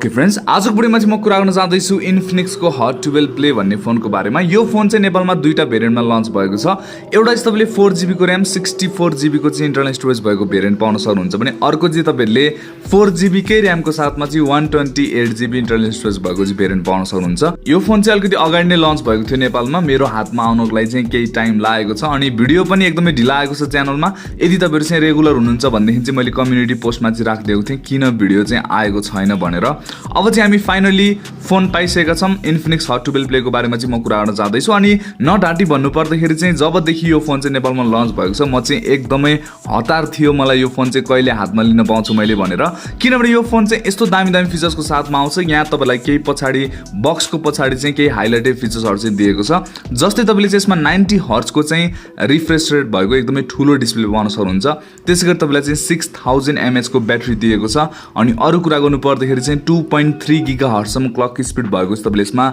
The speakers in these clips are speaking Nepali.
ओके फ्रेन्ड्स, आजको भिडियोमा चाहिँ म कुरा गर्न चाहदैछु इन्फिनिक्सको हट 12 प्ले भन्ने फोनको बारेमा। यो फोन चाहिँ नेपालमा दुईटा भेरिएन्टमा लन्च भएको छ। एउटा चाहिँ तपाईले 4GB को र्याम 64GB को चाहिँ इन्टरनल स्टोरेज भएको भेरिएन्ट पाउन सक्नुहुन्छ भने अर्को चाहिँ तपाईले 4GB कै र्यामको साथमा चाहिँ 128GB इन्टरनल स्टोरेज भएको चाहिँ भेरिएन्ट पाउन सक्नुहुन्छ। यो फोन चाहिँ अलिकति अगाडि नै लन्च भएको थियो नेपालमा, मेरो हातमा आउनको लागि चाहिँ केही टाइम लागेको छ अनि भिडियो पनि एकदमै ढिला आएको छ च्यानलमा। यदि तपाईहरु चाहिँ रेगुलर हुनुहुन्छ भनेदेखि चाहिँ मैले कम्युनिटी पोस्टमा चाहिँ राखिदिएको थिएँ किन भिडियो चाहिँ आएको छैन भनेर। अब चाहिँ हामी फाइनली फोन पाइसकेका छौं। इन्फिनिक्स हट 12 प्ले को बारेमा चाहिँ म कुरा गर्न चाहदैछु अनि नढाँटी भन्नु पर्दाखेरि चाहिँ जबदेखि यो फोन चाहिँ नेपालमा लन्च भएको छ म चाहिँ एकदमै हतार थियो मलाई यो फोन चाहिँ कहिले हातमा लिन पाउँछु मैले भनेर। किनभने यो फोन चाहिँ यस्तो दामी दामी फिचर्सको साथमा आउँछ। यहाँ तपाईलाई केही पछाडी बक्सको पछाडी चाहिँ केही हाइलाइटेड फिचर्सहरु चाहिँ दिएको छ। जस्तै तपाईले चाहिँ यसमा 90 हर्ट्ज को चाहिँ रिफ्रेश रेट भएको एकदमै ठूलो डिस्प्ले पाउन सक्नुहुन्छ। त्यसैगरी तपाईलाई चाहिँ 6000 mAh को ब्याट्री दिएको छ अनि अरु कुरा गर्नु पर्दाखेरि चाहिँ 2.3 GHz सम्म क्लक स्पिड भएको छ। तपाईले यसमा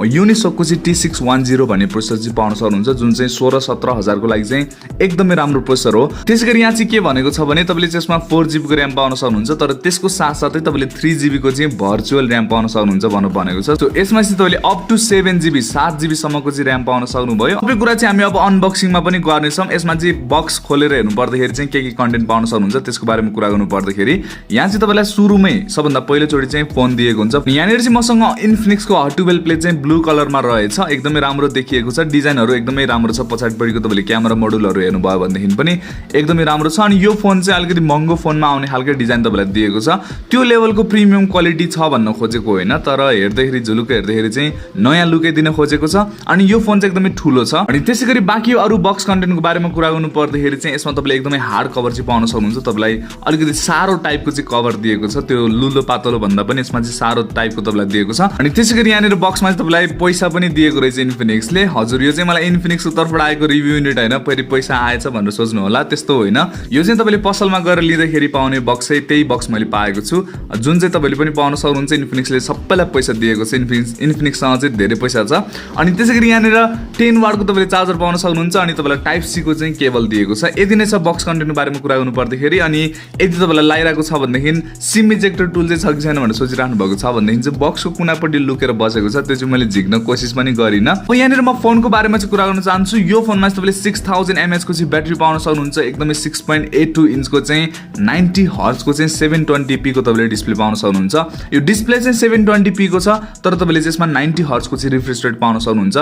युनिसोकको चाहिँ T610 भन्ने प्रोसेसर चाहिँ पाउन सक्नुहुन्छ जुन चाहिँ 16-17 हजार को लागि चाहिँ एकदमै राम्रो प्रोसेसर हो। त्यसैगरी यहाँ चाहिँ के भनेको छ भने तपाईले चाहिँ यसमा 4GB को र्याम पाउन सक्नुहुन्छ तर त्यसको साथसाथै तपाईले 3GB को चाहिँ भर्चुअल र्याम पाउन सक्नुहुन्छ भनेको छ। सो यसमा चाहिँ तपाईले अप टु 7GB 7GB सम्मको चाहिँ र्याम पाउन सक्नुभयो। सबै कुरा चाहिँ हामी अब अनबक्सिङमा पनि गर्ने छौं। यसमा चाहिँ बक्स खोलेर हेर्नु पर्दाखेरि चाहिँ के कन्टेन्ट पाउन सक्नुहुन्छ त्यसको बारेमा कुरा गर्नु पर्दाखेरि यहाँ चाहिँ तपाईलाई सुरुमै सबभन्दा पहिलो चोटी चाहिँ फोन दिएको हुन्छ। यहाँनिर चाहिँ मसँग इन्फिनिक्सको हट 12 प्ले चाहिँ ब्लू कलरमा रहेछ। एकदमै राम्रो देखिएको छ, डिजाइनहरु एकदमै राम्रो छ। पछाडिपट्टिको तपाईले क्यामेरा मोडुलहरु हेर्नु भयो भनेदेखि पनि एकदमै राम्रो छ अनि यो फोन चाहिँ अलिकति महँगो फोनमा आउने खालको डिजाइन तपाईलाई दिएको छ। त्यो लेभलको प्रिमियम क्वालिटी छ भन्न खोजेको होइन तर हेर्दाखेरि झुलुक हेर्दाखेरि चाहिँ नयाँ लुकै दिन खोजेको छ अनि यो फोन चाहिँ एकदमै ठूलो छ। अनि त्यसैगरी बाँकी अरु बक्स कन्टेन्टको बारेमा कुरा गर्नु पर्दाखेरि चाहिँ यसमा तपाईले एकदमै हार्ड कभर चाहिँ पाउन सक्नुहुन्छ। तपाईलाई अलिकति सारो टाइपको चाहिँ कभर दिएको छ, त्यो लुलो पातलो भन्दा पनि यसमा चाहिँ सारो टाइपको तपाईलाई दिएको छ। अनि त्यसैगरी यहाँनिर बक्समा चाहिँ तपाईलाई पैसा पनि दिएको रहेछ इन्फिनिक्सले। हजुर यो चाहिँ मलाई इन्फिनिक्सको तर्फबाट आएको रिभ्यू युनिट हैन फेरि पैसा आएछ भनेर सोच्नु होला, त्यस्तो होइन। यो चाहिँ तपाईले पसलमा गएर लिँदाखेरि पाउने बक्स चाहिँ त्यही बक्स मैले पाएको छु जुन चाहिँ तपाईले पनि पाउन सक्नुहुन्छ। इन्फिनिक्सले सबैलाई पैसा दिएको छ, इन्फिनिक्ससँग चाहिँ धेरै पैसा छ। अनि त्यसैगरी यहाँनिर 10 वाटको तपाईले चार्जर पाउन सक्नुहुन्छ अनि तपाईलाई टाइप सी को चाहिँ केबल दिएको छ। यदि नै छ बक्स कन्टेन्टको बारेमा कुरा गर्नु पर्दाखेरि। अनि यदि तपाईलाई लागिरहेको छ भनेदेखि सिम इजेक्टर टुल चाहिँ छ कि छैन भनेर सोचिराख्नु भएको छ भनेदेखि चाहिँ बक्सको कुनापट्टि लुकेर बसेको छ, त्यो चाहिँ मैले झिक्न कोसिस पनि गरिन। अब यहाँनिर म फोनको बारेमा चाहिँ कुरा गर्न चाहन्छु। यो फोनमा चाहिँ तपाईले 6000 mAh को चाहिँ ब्याट्री पाउन सक्नुहुन्छ। एकदमै 6.82 इन्चको चाहिँ 90 हर्ट्ज को चाहिँ 720p को तपाईले डिस्प्ले पाउन सक्नुहुन्छ। यो डिस्प्ले चाहिँ 720p को छ तर तपाईले चाहिँ यसमा 90 हर्ट्ज को चाहिँ रिफ्रेश रेट पाउन सक्नुहुन्छ।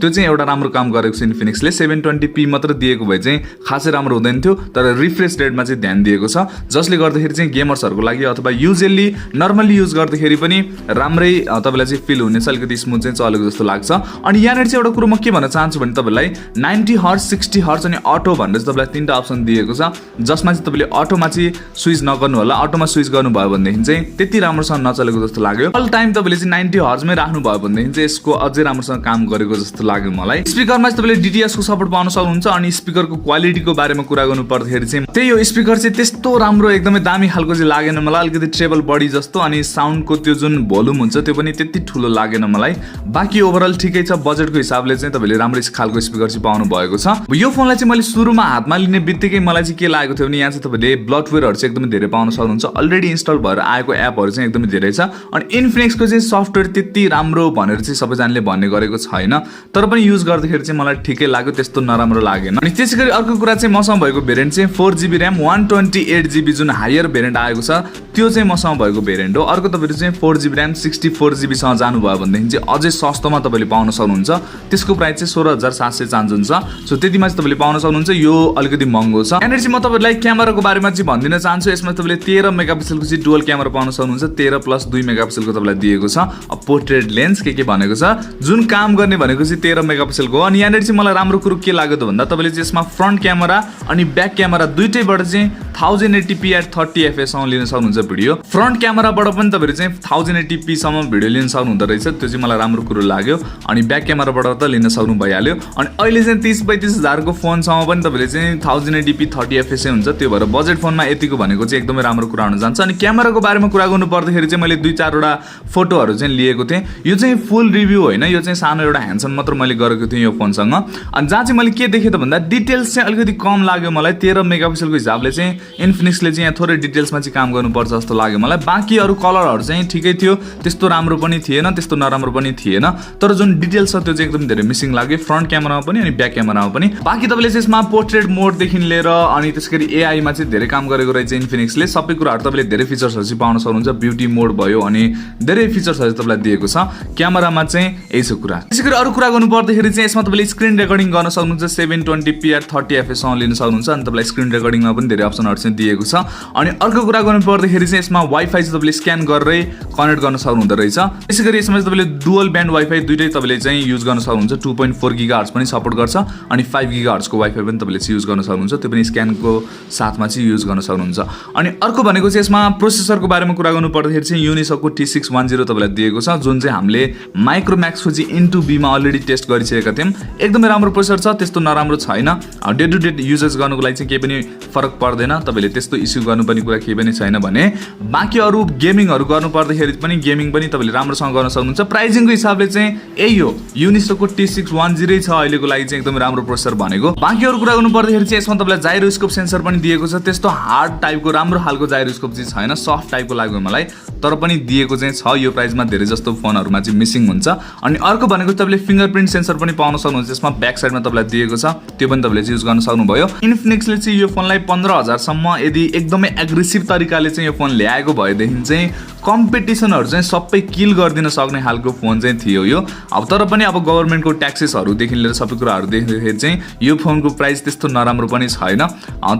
त्यो चाहिँ एउटा राम्रो काम गरेको छ इन्फिनिक्सले। 720p मात्र दिएको भए चाहिँ खासै राम्रो हुँदैन थियो तर रिफ्रेश रेटमा चाहिँ ध्यान दिएको छ जसले गर्दाखेरि चाहिँ गेमर्सहरुको लागि अथवा युजुअली नर्मली युज गर्दाखेरि पनि राम्रै तपाईलाई चाहिँ फिल हुनेछ, अलिकति स्मुथ चाहिँ चलेको जस्तो लाग्छ। अनि यहाँनिर चाहिँ एउटा कुरो म के भन्न चाहन्छु भने तपाईलाई 90 हर्ट्ज 60 हर्ट्ज अनि अटो भनेर चाहिँ तपाईलाई तीनटा अप्सन दिएको छ जसमा चाहिँ तपाईले अटोमा चाहिँ स्विच नगर्नु होला। अटोमा स्विच गर्नुभयो भनेदेखि चाहिँ त्यति राम्रोसँग नचलेको जस्तो लाग्यो। अल टाइम तपाईले चाहिँ 90 हर्ट्जमै राख्नु भयो भनेदेखि चाहिँ यसको अझै राम्रोसँग काम गरेको जस्तो लाग्यो मलाई। स्पिकरमा चाहिँ तपाईले DTS को सपोर्ट पाउन सक्नुहुन्छ अनि स्पिकरको क्वालिटीको बारेमा कुरा गर्नु पर्दाखेरि चाहिँ त्यही यो स्पिकर चाहिँ त्यस्तो राम्रो एकदमै दामी खालको चाहिँ लागेन मलाई, अलिकति ट्रेबल बडी जस्तो। अनि साउन्डको त्यो जुन भोल्युम हुन्छ त्यो पनि त्यति ठुलो लागेन मलाई। बाकी ओभरअल ठिकै छ, बजेटको हिसाबले चाहिँ तपाईले राम्रो खालको स्पिकर चाहिँ पाउनु भएको छ। यो फोनलाई चाहिँ मैले सुरुमा हातमा लिने बित्तिकै मलाई चाहिँ के लागेको थियो भने यहाँ चाहिँ तपाईले ब्लटवेयरहरु चाहिँ एकदमै धेरै पाउन सक्नुहुन्छ। अलरेडी इन्स्टल भएर आएको एपहरु चाहिँ एकदमै धेरै छ अनि इन्फिनिक्सको चाहिँ सफ्टवेयर त्यति राम्रो भनेर चाहिँ सबैजनाले भन्ने गरेको छैन तर पनि युज गर्दाखेरि चाहिँ मलाई ठिकै लाग्यो, त्यस्तो नराम्रो लागेन। अनि त्यसैगरी अर्को कुरा चाहिँ मसँग भएको भेरिएन्ट चाहिँ 4GB र्याम 128GB जुन हायर भेरिएन्ट आएको छ त्यो चाहिँ मसँग भएको भेरिएन्ट हो। अर्को तपाईले चाहिँ 4GB र्याम 64GB सँग जानुभयो भनेदेखि चाहिँ अझै सस्तोमा तपाईले पाउन सक्नुहुन्छ। त्यसको प्राइस चाहिँ 16700 चान्जुन छ। सो त्यतिमा चाहिँ तपाईले पाउन सक्नुहुन्छ, यो अलिकति महँगो छ। यहाँनिर चाहिँ म तपाईलाई क्यामेराको बारेमा चाहिँ भनिदिन चाहन्छु। यसमा तपाईले 13 मेगापिक्सलको चाहिँ डुअल क्यामेरा पाउन सक्नुहुन्छ। 13+2 मेगापिक्सलको तपाईलाई दिएको छ। पोर्ट्रेट लेन्स के भनेको छ जुन काम गर्ने भनेको चाहिँ 13 मेगापिक्सलको हो। अनि यहाँनिर चाहिँ मलाई राम्रो कुरो के लाग्यो त भन्दा तपाईले चाहिँ यसमा फ्रन्ट क्यामेरा अनि ब्याक क्यामेरा दुईटैबाट चाहिँ 1080p at 30fps सम्म लिन सक्नुहुन्छ भिडियो। फ्रन्ट क्यामेराबाट पनि तपाईहरु चाहिँ 1080p सम्म भिडियो लिन सक्नुहुँदो रहेछ, त्यो चाहिँ मलाई राम्रो कुरो लाग्यो। अनि ब्याक क्यामेराबाट त लिन सक्नु भइहाल्यो। अनि अहिले चाहिँ 30-35 हजारको फोनसम्म पनि तपाईले चाहिँ 1080p 30fps हुन्छ, त्यो भएर बजेट फोनमा यतिको भनेको चाहिँ एकदमै राम्रो कुरा हुन जान्छ। अनि क्यामेराको बारेमा कुरा गर्नु पर्दाखेरि चाहिँ मैले 2-4 वटा फोटोहरु चाहिँ लिएको थिएँ। यो चाहिँ फुल रिभ्यू होइन, यो चाहिँ सानो एउटा ह्यान्डसन मात्र मैले गरेको थिएँ यो फोनसँग। अनि जहाँ चाहिँ मैले के देखेँ त भन्दा डिटेल्स चाहिँ अलिकति कम लाग्यो मलाई। 13 मेगापिक्सलको हिसाबले चाहिँ इन्फिनिक्सले चाहिँ यहाँ थोरै डिटेल्समा चाहिँ काम गर्नुपर्छ जस्तो लाग्यो मलाई। बाँकी अरु कलर कलरहरू चाहिँ ठिकै थियो, त्यस्तो राम्रो पनि थिएन, त्यस्तो नराम्रो पनि थिएन, तर जुन डिटेल्स छ त्यो चाहिँ एकदम धेरै मिसिङ लाग्यो फ्रन्ट क्यामेरामा पनि अनि ब्याक क्यामेरामा पनि। बाँकी तपाईँले चाहिँ यसमा पोर्ट्रेट मोडदेखि लिएर अनि त्यसरी एआईमा चाहिँ धेरै काम गरेको रहेछ इन्फिनिक्सले। सबै कुराहरू तपाईँले धेरै फिचर्सहरू चाहिँ पाउन सक्नुहुन्छ, ब्युटी मोड भयो अनि धेरै फिचर्सहरू तपाईँलाई दिएको छ। क्यामेरामा चाहिँ यही छ कुरा। त्यसै गरी अरू कुरा गर्नु पर्दाखेरि चाहिँ यसमा तपाईँले स्क्रिन रेकर्डिङ गर्न सक्नुहुन्छ, 720p 30fps लिन सक्नुहुन्छ अनि तपाईँलाई स्क्रिन रेकर्डिङमा पनि धेरै अप्सनहरू चाहिँ दिएको छ। अनि अर्को कुरा गर्नु पर्दाखेरि चाहिँ यसमा वाइफाई चाहिँ तपाईँले स्क्यान गरेरै कनेक्ट गर्न सक्नुहुँदो रहेछ। त्यसै गरी यसमा चाहिँ तपाईँले डुअल ब्यान्ड वाइफाई दुइटै तपाईँले चाहिँ युज गर्न सक्नुहुन्छ, 2.4 GHz पनि सपोर्ट गर्छ अनि 5 GHz को वाइफाई पनि तपाईँले चाहिँ युज गर्न सक्नुहुन्छ, त्यो पनि स्क्यानको साथमा चाहिँ युज गर्न सक्नुहुन्छ। अनि अर्को भनेको चाहिँ यसमा प्रोसेसरको बारेमा कुरा गर्नु पर्दाखेरि चाहिँ युनिसोकको T610 तपाईँलाई दिएको छ, जुन चाहिँ हामीले माइक्रोम्याक्सको चाहिँ इन्टु बीमा अलरेडी टेस्ट गरिसकेका थियौँ। एकदमै राम्रो प्रोसेसर छ, त्यस्तो नराम्रो छैन। डे टु डे युजेस गर्नुको लागि चाहिँ केही पनि फरक पर्दैन, तपाईँले त्यस्तो इस्यु गर्नुपर्ने कुरा केही पनि छैन भने। बाँकी अरू गेमिङहरू गर्नु पर्दाखेरि पनि गेमिङ पनि तपाईँले राम्रोसँग गर्न सक्नुहुन्छ। प्राइजिङको हिसाबले चाहिँ यही हो, युनिसोकको T610 छ अहिलेको लागि चाहिँ एकदमै राम्रो प्रोसेसर भनेको। बाँकी अरू कुरा गर्नु पर्दाखेरि चाहिँ यसमा तपाईँलाई जाइरोस्कोप सेन्सर पनि दिएको छ, त्यस्तो हार्ड टाइपको राम्रो खालको जाइरोस्कोप चाहिँ छैन, सफ्ट टाइपको लाग्यो मलाई, तर पनि दिएको चाहिँ छ। यो प्राइसमा धेरै जस्तो फोनहरूमा चाहिँ मिसिङ हुन्छ। अनि अर्को भनेको तपाईँले फिङ्गरप्रिन्ट सेन्सर पनि पाउन सक्नुहुन्छ, यसमा ब्याक साइडमा तपाईँलाई दिएको छ, त्यो पनि तपाईँले युज गर्न सक्नुभयो। इन्फिनिक्सले चाहिँ यो फोनलाई 15,000 सम्म यदि एकदमै एग्रेसिभ तरिकाले चाहिँ यो फोन ल्याएको भएदेखि चाहिँ कम्पिटिसनहरू चाहिँ सबै किल गरिदिन सक्ने खालको फोन चाहिँ थियो यो। अब तर पनि अब गभर्मेन्टको ट्याक्सेसहरूदेखि लिएर सबै कुराहरू देख्दाखेरि चाहिँ यो फोनको प्राइस त्यस्तो नराम्रो पनि छैन,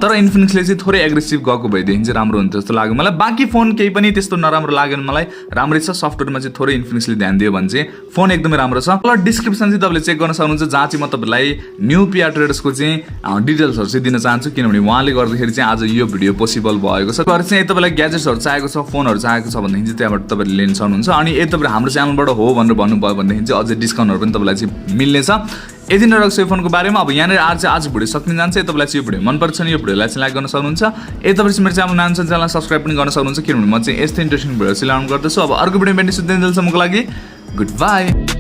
तर इन्फिनिक्सले चाहिँ थोरै एग्रेसिभ गएको भएदेखि चाहिँ राम्रो हुन्थ्यो जस्तो लाग्यो मलाई। बाँकी फोन केही पनि त्यस्तो नराम्रो लागेन मलाई, राम्रै छ। सफ्टवेयरमा चाहिँ थोरै इन्फिनिक्सले ध्यान दियो भने चाहिँ फोन एकदमै राम्रो छ। प्लस डिस्क्रिप्सन चाहिँ तपाईँले चेक गर्न सक्नुहुन्छ, जहाँ चाहिँ म तपाईँलाई न्यू P.R ट्रेडर्सको चाहिँ डिटेल्सहरू चाहिँ दिन चाहन्छु, किनभने उहाँले गर्दाखेरि चाहिँ आज यो भिडियो पोसिबल भएको छ। चाहिँ तपाईँलाई ग्याजेट्सहरू चाहिएको छ, फोनहरू चाहिएको छ भनेदेखि चाहिँ त्यहाँबाट तपाईँले लिन सक्नुहुन्छ। अनि यदि तपाईँ हाम्रो च्यानलबाट हो भनेर भन्नुभयो भनेदेखि चाहिँ अझै डिस्काउन्टहरू पनि तपाईँलाई चाहिँ मिल्नेछ। यदि नै रहेको फोनको बारेमा। अब यहाँनिर आज भिडियो सकिन जान्छ। तपाईँलाई चाहिँ यो भिडियो मनपर्छ भने यो भिडियोलाई चाहिँ लाइक गर्न सक्नुहुन्छ। यदि तपाईँ चाहिँ मेरो च्यानल नयाँ छ च्यानललाई सब्सक्राइब पनि गर्न सक्नुहुन्छ, किनभने म चाहिँ यस्तै इन्ट्रेस्टिङ भिडियो चाहिँ ल्याउने गर्दैछु। अब अर्को भिडियो भेट्ने सुत्दै जेलसम्मको लागि गुड बाई।